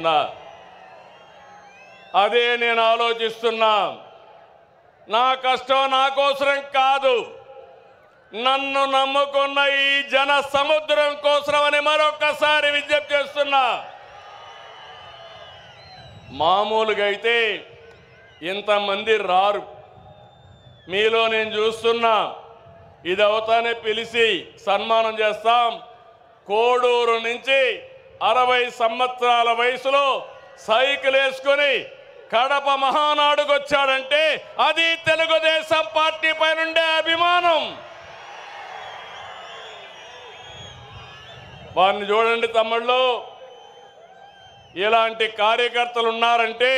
చేస్తున్నా. అదే నేను ఆలోచిస్తున్నా. నా కష్టం నా కోసరం కాదు, నన్ను నమ్ముకున్న ఈ జన సముద్రం కోసమని మరొకసారి విజ్ఞప్తి చేస్తున్నా. మామూలుగా అయితే ఇంతమంది రారు. మీలో నేను చూస్తున్నా, ఇది అవుతానే పిలిచి సన్మానం చేస్తాం. కోడూరు నుంచి 60 సంవత్సరాల వయసులో సైకిల్ వేసుకొని కడప మహానాడుకు వచ్చాడంటే అది తెలుగుదేశం పార్టీ పైనుండే అభిమానం. వారిని చూడండి తమ్ముళ్ళు, ఇలాంటి కార్యకర్తలు ఉన్నారంటే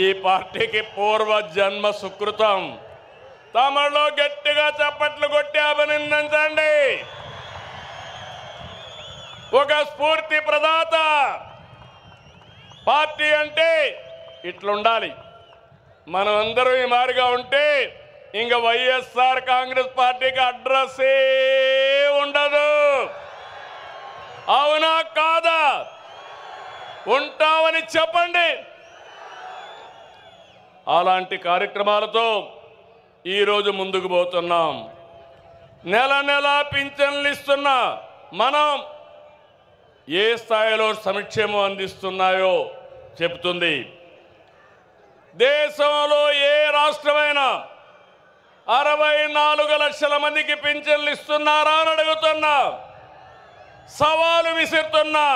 ఈ పార్టీకి పూర్వ జన్మ సుకృతం. తమలో గట్టిగా చప్పట్లు కొట్టి అభినందించండి. ఒక స్ఫూర్తి ప్రదాత. పార్టీ అంటే ఇట్లుండాలి. మనం అందరం ఈ మారిగా ఉంటే ఇంక వైఎస్ఆర్ కాంగ్రెస్ పార్టీకి అడ్రస్సే ఉండదు. అవునా కాదా? ఉంటామని చెప్పండి. అలాంటి కార్యక్రమాలతో ఈరోజు ముందుకు పోతున్నాం. నెల నెల పింఛన్లు ఇస్తున్న మనం ఏ స్థాయిలో సంక్షేమం అందిస్తున్నాయో చెబుతుంది. దేశంలో ఏ రాష్ట్రమైనా 64 లక్షల మందికి పింఛన్లు ఇస్తున్నారా అని అడుగుతున్నా, సవాలు విసురుతున్నా.